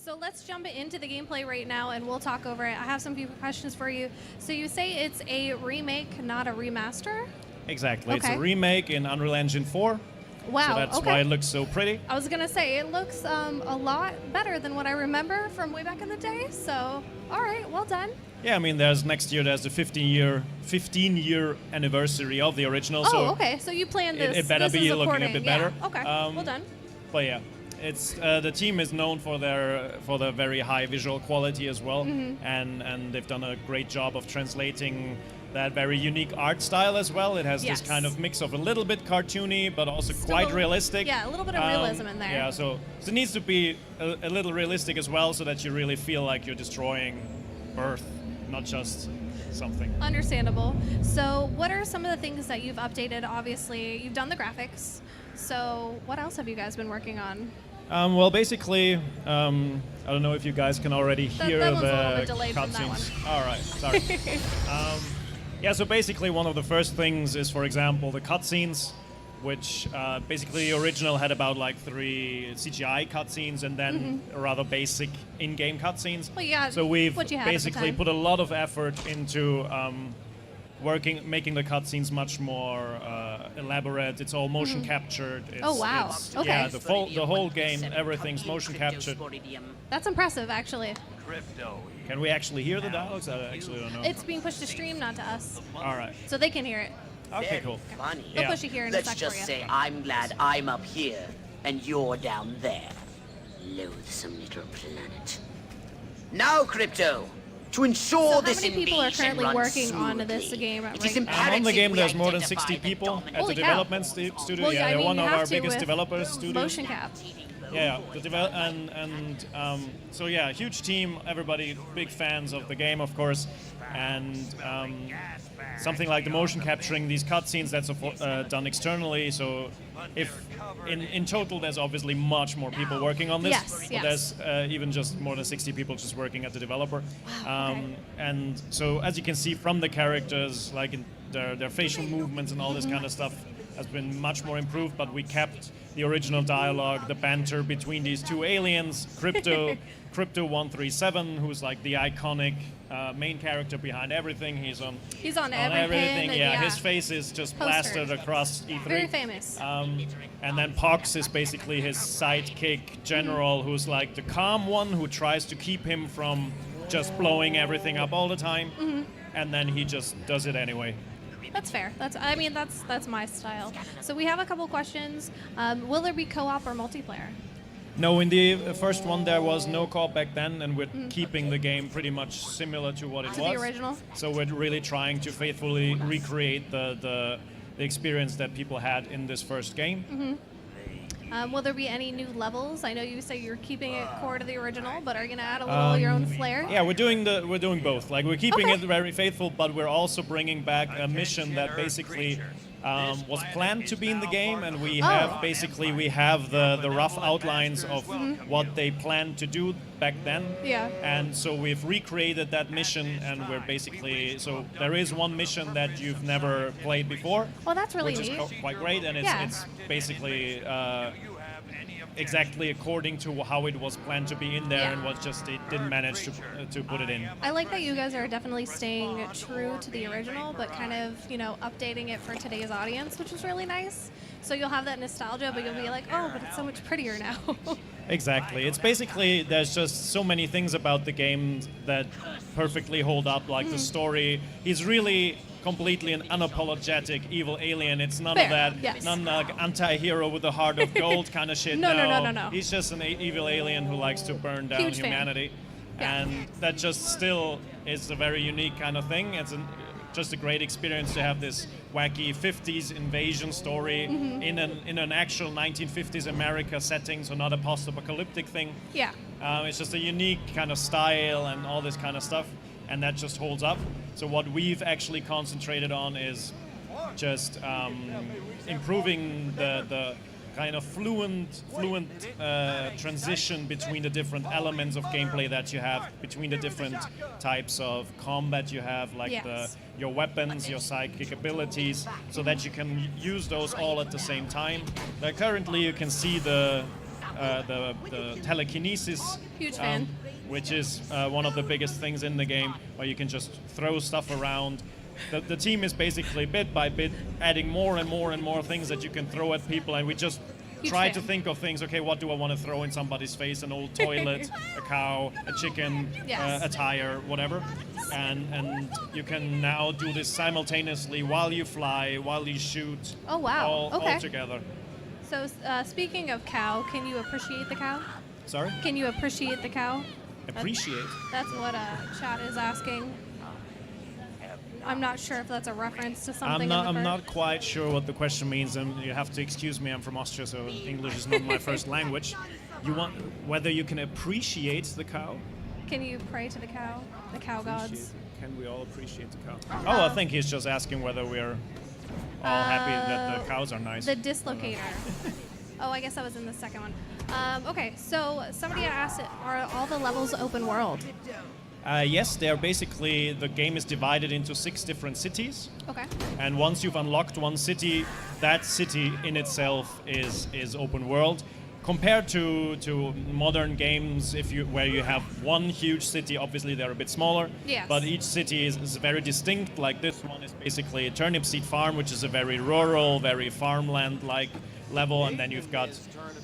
So let's jump into the gameplay right now, and we'll talk over it. I have some few questions for you. So you say it's a remake, not a remaster? Exactly. Okay. It's a remake in Unreal Engine 4. Wow. So that's why it looks so pretty. I was gonna say it looks a lot better than what I remember from way back in the day. So, all right, well done. Yeah, I mean, next year there's the 15-year anniversary of the original. Oh, so okay. So you planned this. It better this be is looking a bit better. Yeah. Okay. Well done. But yeah, it's the team is known for their very high visual quality as well, and they've done a great job of translating that very unique art style as well. It has this kind of mix of a little bit cartoony, but also quite realistic. Yeah, a little bit of realism in there. Yeah, so it needs to be a little realistic as well, so that you really feel like you're destroying Earth, not just something. Understandable. So what are some of the things that you've updated? Obviously, you've done the graphics. So what else have you guys been working on? Well, basically, I don't know if you guys can already hear that one's a the little bit delayed from that cutscenes. All right, sorry. Yeah, so basically one of the first things is, for example, the cutscenes, which basically the original had about like 3 CGI cutscenes and then rather basic in-game cutscenes. Well, yeah, so we've what you had basically at the put a lot of effort into making the cutscenes much more elaborate. It's all motion captured. It's, Oh, wow. Okay. Yeah, the whole game, everything's motion captured. That's impressive, actually. Can we actually hear the dialogues? I actually don't know. It's being pushed to stream, not to us. All right. So they can hear it. Okay, cool. Funny. They'll push it here in a Let's sec just for you. say I'm glad I'm up here and you're down there. Loathsome little planet. Now, Crypto, to ensure So this how many people are invasion currently runs working on smoothly, this game it is right now? imperative On the game, we there's more than identify 60 the people at dominant Holy the cow. development studio. Well, yeah, I they're mean, one you of have our to biggest with developers studios. Motion cap. Yeah, so yeah, huge team. Everybody big fans of the game, of course, and something like the motion capturing these cutscenes that's done externally. So if in total, there's obviously much more people working on this. Yes, but yes. there's even just more than 60 people just working at the developer. Wow, okay. And so as you can see from the characters, like in their facial movements and all this kind of stuff has been much more improved, but we kept the original dialogue, the banter between these two aliens, Crypto 137, who's like the iconic main character behind everything. He's on everything. Yeah, his face is just plastered across E3. Very famous. And then Pox is basically his sidekick general, who's like the calm one who tries to keep him from just blowing everything up all the time, and then he just does it anyway. That's fair. That's my style. So we have a couple questions. Will there be co-op or multiplayer? No, in the first one there was no co-op back then, and we're keeping the game pretty much similar to what it was. To the original? So we're really trying to faithfully recreate the experience that people had in this first game. Will there be any new levels? I know you say you're keeping it core to the original, but are you going to add a little of your own flair? Yeah, we're doing both. Like, we're keeping it very faithful, but we're also bringing back a mission that basically was planned to be in the game, and we have the rough outlines of what they planned to do back then. Yeah. And so we've recreated that mission, and we're basically, so there is one mission that you've never played before. Well, that's really which neat. is quite great, and it's basically exactly according to how it was planned to be in there, and was just it didn't manage to put it in. I like that you guys are definitely staying true to the original, but kind of, updating it for today's audience, which is really nice. So you'll have that nostalgia, but you'll be like, oh, but it's so much prettier now. Exactly. It's basically, there's just so many things about the game that perfectly hold up, like the story. He's really completely an unapologetic evil alien. It's none of that, none like anti-hero with a heart of gold kind of shit. No. He's just an evil alien who likes to burn down humanity. And that just still is a very unique kind of thing. It's just a great experience to have this wacky 50s invasion story in an actual 1950s America setting, so not a post-apocalyptic thing. Yeah. It's just a unique kind of style and all this kind of stuff, and that just holds up. So what we've actually concentrated on is just improving the kind of fluent transition between the different elements of gameplay that you have, between the different types of combat you have, like your weapons, your psychic abilities, so that you can use those all at the same time. Currently you can see the the telekinesis. Huge fan. Which is one of the biggest things in the game, where you can just throw stuff around. The team is basically bit by bit adding more and more and more things that you can throw at people, and we just try to think of things. Okay, what do I want to throw in somebody's face? An old toilet, a cow, a chicken, Yes. a tire, whatever. And you can now do this simultaneously while you fly, while you shoot. Oh, wow. All Okay. together. So speaking of cow, can you appreciate the cow? Sorry? Can you appreciate the cow? Appreciate. That's what chat is asking. I'm not sure if that's a reference to something. I'm not quite sure what the question means, and you have to excuse me. I'm from Austria, so English is not my first language. You want whether you can appreciate the cow? Can you pray to the cow gods? Can we all appreciate the cow? Oh, I think he's just asking whether we're all happy that the cows are nice. The dislocator. Oh, I guess that was in the second one. Okay, so somebody asked, are all the levels open world? Yes, they're basically, the game is divided into 6 different cities. Okay. And once you've unlocked one city, that city in itself is open world. Compared to modern games, where you have one huge city, obviously they're a bit smaller. Yes. But each city is very distinct. Like this one is basically a turnip seed farm, which is a very rural, very farmland-like level, and then you've got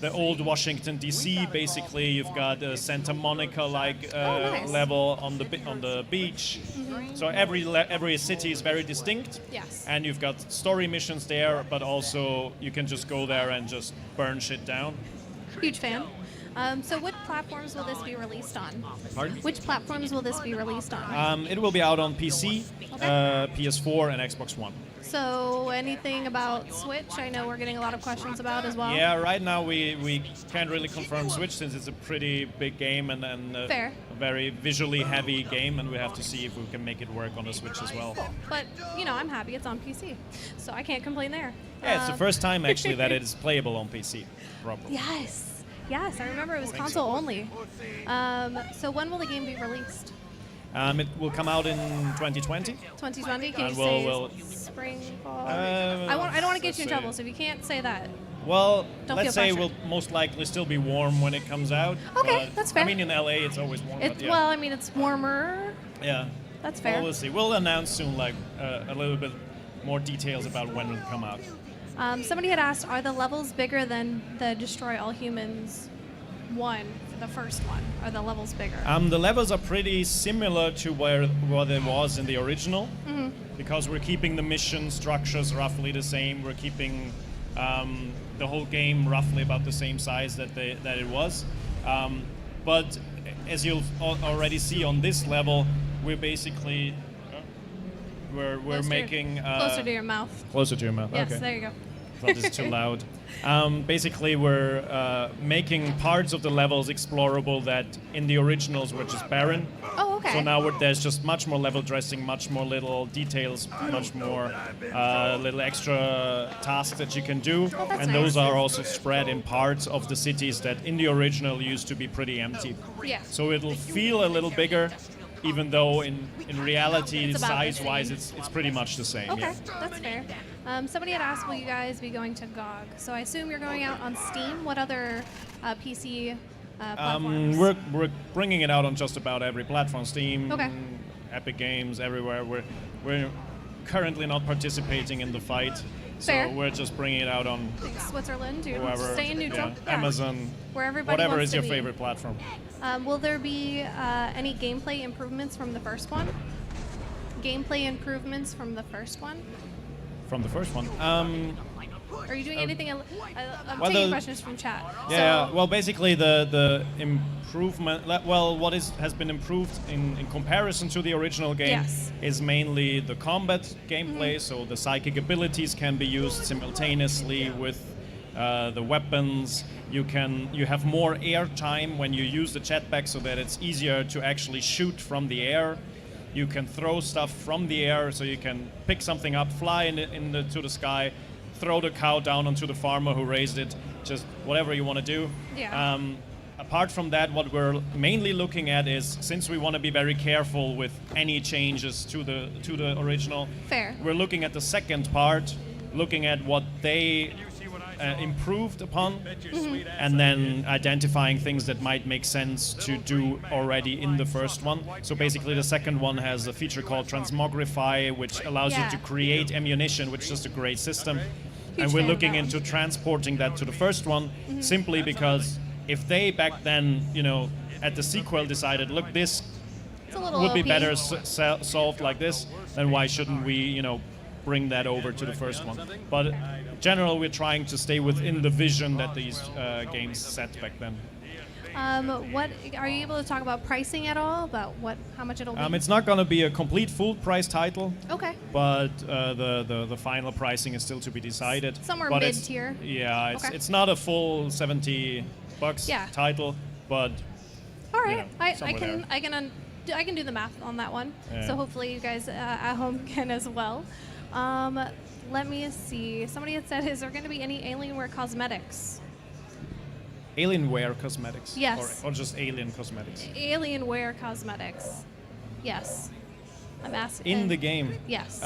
the old Washington D.C. Basically, you've got a Santa Monica-like nice. level on the beach. Mm-hmm. So every city is very distinct. Yes. And you've got story missions there, but also you can just go there and just burn shit down. Huge fan. So what platforms will this be released on? Pardon? Which platforms will this be released on? It will be out on PC, Okay. PS4, and Xbox One. So anything about Switch? I know we're getting a lot of questions about as well. Yeah, right now we can't really confirm Switch since it's a pretty big game and Fair. a very visually heavy game, and we have to see if we can make it work on the Switch as well. But, I'm happy it's on PC, so I can't complain there. Yeah, it's the first time actually that it is playable on PC properly. Yes, I remember it was console only. So when will the game be released? It will come out in 2020. 2020? Can you And say we'll- spring, fall? I don't want to get you in trouble, so if you can't say that. Well, Don't let's feel say it pressured. will most likely still be warm when it comes out. Okay, but, that's fair. I mean, in LA it's always warm. It's but yeah. Well, it's warmer. Yeah. That's fair. Well, we'll see. We'll announce soon, a little bit more details about when it'll come out. Somebody had asked, are the levels bigger than the Destroy All Humans one, the first one? Are the levels bigger? The levels are pretty similar to what it was in the original, because we're keeping the mission structures roughly the same. We're keeping the whole game roughly about the same size that it was. But as you'll already see on this level, we're basically we're Closer- making closer to your mouth. closer to your mouth. Yes, Okay. there you go. Thought this is too loud. Basically, we're making parts of the levels explorable that in the originals were just barren. Oh, okay. So now there's just much more level dressing, much more little details, much more little extra tasks that you can do. Oh, that's and nice. those are also spread in parts of the cities that in the original used to be pretty empty. Yeah. So it'll feel a little bigger, even though in reality, It's about the size-wise, same. it's pretty much the same. Okay, Yeah. that's fair. Somebody had asked, will you guys be going to GOG? So I assume you're going out on Steam. What other PC platforms? We're bringing it out on just about every platform, Steam, Okay. Epic Games, everywhere. We're currently not participating in the fight, Fair. so we're just bringing it out on Switzerland, you whoever, stay in neutral. yeah, Amazon, Where everybody whatever wants is to your be. favorite platform. Will there be any gameplay improvements from the first one? Gameplay improvements from the first one? From the first one. Are you doing anything? I'm well, taking the- questions from chat. Yeah, So, well, basically the improvement, what has been improved in comparison to the original game Yes. is mainly the combat gameplay. So the psychic abilities can be used simultaneously with the weapons. You have more air time when you use the jetpack, so that it's easier to actually shoot from the air. You can throw stuff from the air, so you can pick something up, fly to the sky, throw the cow down onto the farmer who raised it, just whatever you want to do. Yeah. Apart from that, what we're mainly looking at is, since we want to be very careful with any changes to the original, Fair. we're looking at the second part, looking at what they improved upon, and then identifying things that might make sense to do already in the first one. So basically the second one has a feature called Transmogrify, which allows you to create ammunition, which is just a great system. And we're looking into transporting that to the first one, simply because if they back then, you know, at the sequel decided, look, this would be better solved like this, then why shouldn't we, you know, bring that over to the first one? But in general, we're trying to stay within the vision that these games set back then. What are you able to talk about pricing at all? About how much it'll be? It's not going to be a complete full price title. Okay. But the final pricing is still to be decided. Somewhere but mid-tier. Yeah, it's not a full $70 title, but all right, you know, I can do the math on that one. Yeah. So hopefully you guys at home can as well. Let me see. Somebody had said, is there going to be any Alienware cosmetics? Alienware cosmetics? Yes. Or just alien cosmetics? Alienware cosmetics. Yes. I'm asking. In the game? Yes.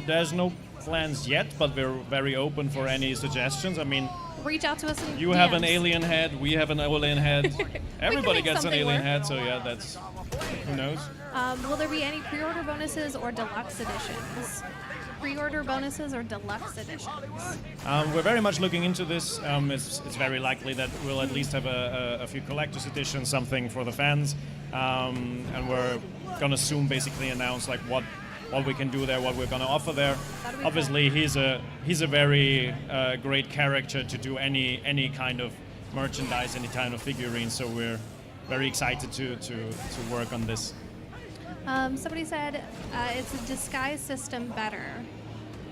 There's no plans yet, but we're very open for any suggestions. I mean, reach out to us in you DMs. have an alien head, we have an alien head. Everybody gets an alien work. head, so yeah, that's, who knows? Will there be any pre-order bonuses or deluxe editions? Pre-order bonuses or deluxe editions? We're very much looking into this. It's very likely that we'll at least have a few collector's editions, something for the fans, and we're gonna soon basically announce like what we can do there, what we're gonna offer there. Obviously, he's a very great character to do any kind of merchandise, any kind of figurine. So we're very excited to work on this. Somebody said it's a disguise system better.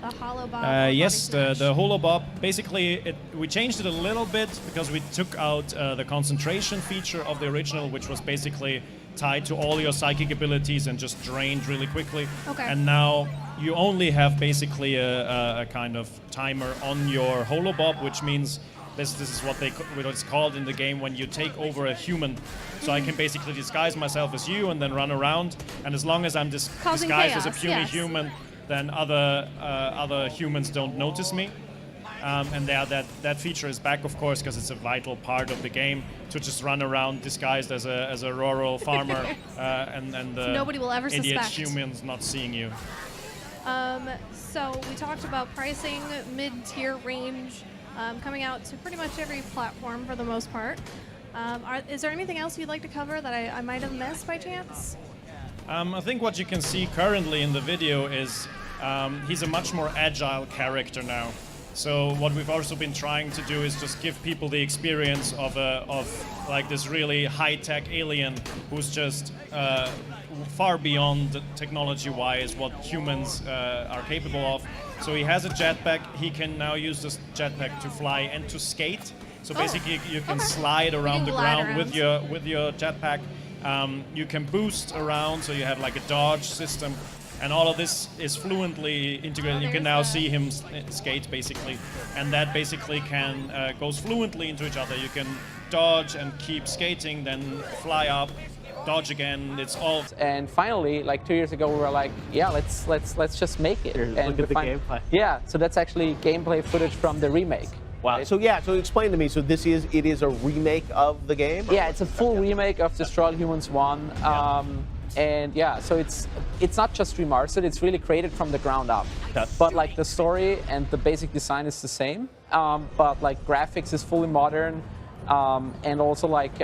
The holobob. Yes, the holobob. Basically, we changed it a little bit because we took out the concentration feature of the original, which was basically tied to all your psychic abilities and just drained really quickly. Okay. And now you only have basically a kind of timer on your holobob, which means this is what it's called in the game when you take over a human. So I can basically disguise myself as you and then run around, and as long as I'm disguised as a puny human, then other humans don't notice me. And that feature is back, of course, because it's a vital part of the game to just run around disguised as a rural farmer, and nobody will ever idiot suspect. humans not seeing you. So we talked about pricing, mid-tier range, coming out to pretty much every platform for the most part. Is there anything else you'd like to cover that I might have missed by chance? I think what you can see currently in the video is he's a much more agile character now. So what we've also been trying to do is just give people the experience of like this really high-tech alien who's just far beyond technology-wise what humans are capable of. So he has a jetpack. He can now use this jetpack to fly and to skate. So basically, you can slide around the ground with your jetpack. You can boost around, so you have like a dodge system. And all of this is fluently integrated. You can now see him skate, basically. And that basically goes fluently into each other. You can dodge and keep skating, then fly up, dodge again. It's all. And finally, like 2 years ago, we were like, yeah, let's just make it. Look and at the gameplay. Yeah, so that's actually gameplay footage from the remake. Wow. Right? So explain to me. So it is a remake of the game? Yeah, it's a full remake of Destroy All Humans 1. And yeah, so it's not just remastered, it's really created from the ground up. Okay. But like the story and the basic design is the same, but like graphics is fully modern, and also like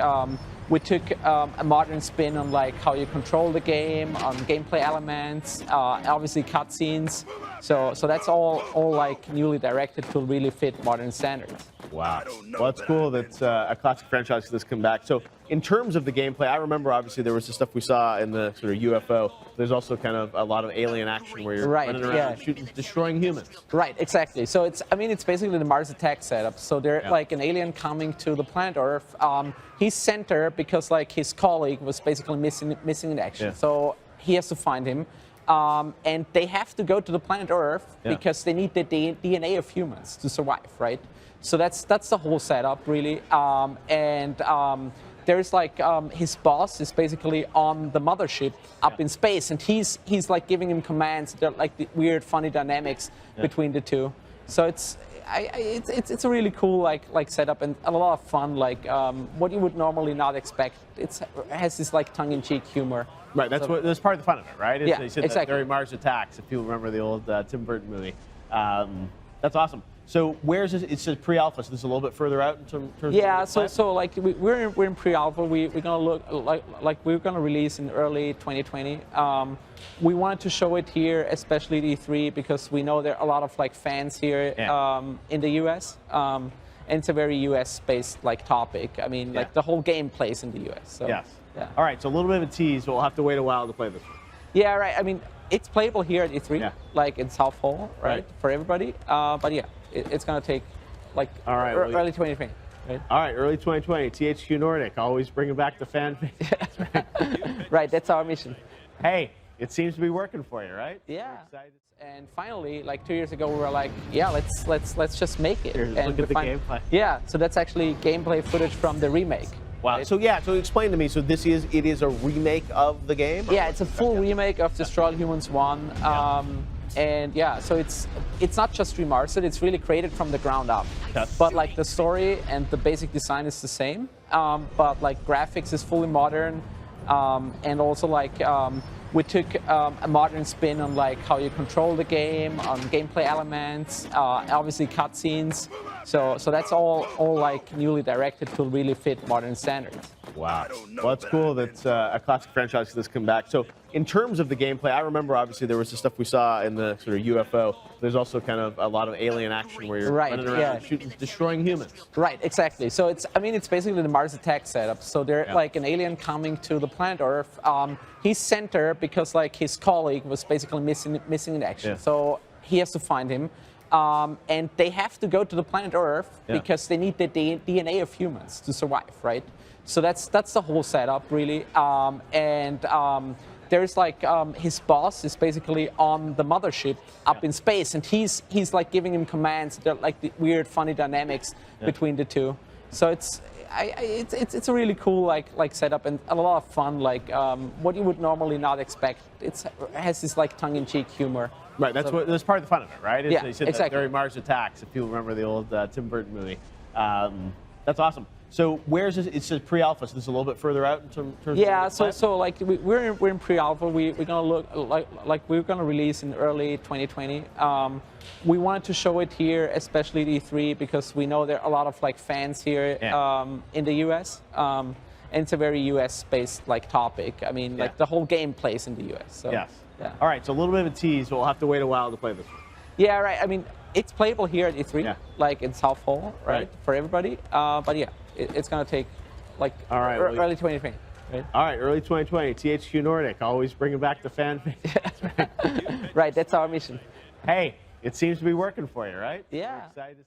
we took a modern spin on like how you control the game, on gameplay elements, obviously cutscenes. So that's all like newly directed to really fit modern standards. Wow. Well, that's cool. That's a classic franchise that's come back. So in terms of the gameplay, I remember obviously there was the stuff we saw in the sort of UFO. There's also kind of a lot of alien action where you're running around shooting, destroying humans. Right, exactly. So it's basically the Mars Attack setup. So they're like an alien coming to the planet Earth. He's sent there because like his colleague was basically missing in action. Yeah. So he has to find him. And they have to go to the planet Earth because they need the DNA of humans to survive, right? So that's the whole setup, really. There's like his boss is basically on the mothership up in space, and he's like giving him commands. They're like the weird, funny dynamics between the two. So it's a really cool like setup and a lot of fun. Like what you would normally not expect. It has this like tongue-in-cheek humor. Right. That's part of the fun of it, right? Yeah, they said exactly. Very Mars Attacks. If people remember the old Tim Burton movie, that's awesome. So where's this? It says pre-alpha. So this is a little bit further out in terms. Yeah. Of the So like we're in pre-alpha. We're gonna look like we're gonna release in early 2020. We wanted to show it here, especially at E3, because we know there are a lot of like fans here in the US. And it's a very US-based like topic. I mean, like the whole game plays in the US. So, yes. Yeah. All right. So a little bit of a tease, but we'll have to wait a while to play this one. Yeah. Right. I mean, it's playable here at E3, like in South Hall, right, for everybody. But yeah, it's gonna take like early 2020. Right? All right, early 2020. THQ Nordic, always bringing back the fan base. Right, that's our mission. Hey, it seems to be working for you, right? Yeah. And finally, like 2 years ago, we were like, yeah, let's just make it. Here's and look at the gameplay. Yeah, so that's actually gameplay footage from the remake. Wow. Right? So so explain to me. So it is a remake of the game? Yeah, it's a full remake of Destroy All Humans 1. And yeah, so it's not just remastered, it's really created from the ground up. Yes. But like the story and the basic design is the same, but like graphics is fully modern, and also like we took a modern spin on like how you control the game, on gameplay elements, obviously cutscenes. So that's all like newly directed to really fit modern standards. Wow. Well, that's cool that a classic franchise has come back. So in terms of the gameplay, I remember obviously there was the stuff we saw in the sort of UFO. There's also kind of a lot of alien action where you're running around shooting, destroying humans. Right, exactly. So it's basically the Mars attack setup. So they're like an alien coming to the planet Earth. He's sent there because like his colleague was basically missing in action. So he has to find him. And they have to go to the planet Earth because they need the DNA of humans to survive, right? So that's the whole setup, really. There's like his boss is basically on the mothership up in space, and he's like giving him commands. They're like the weird, funny dynamics between the two. So it's a really cool like setup and a lot of fun. Like what you would normally not expect. It has this like tongue-in-cheek humor. Right, that's part of the fun of it, right? Yeah, they said exactly. Very Mars Attacks. If people remember the old Tim Burton movie, that's awesome. So where's this? It says pre-alpha. So this is a little bit further out in terms. Yeah. So like we're in pre-alpha. We're gonna look like we're gonna release in early 2020. We wanted to show it here, especially at E3, because we know there are a lot of like fans here in the US. And it's a very US-based like topic. I mean, like the whole game plays in the US. So, yes. Yeah. All right. So a little bit of a tease, but we'll have to wait a while to play this one. Yeah. Right. I mean, it's playable here at E3, like in South Hall, right, for everybody. But yeah, it's gonna take like early 2020. Right? All right, early 2020. THQ Nordic, always bringing back the fan base. Right, that's our mission. Hey, it seems to be working for you, right? Yeah. We're excited.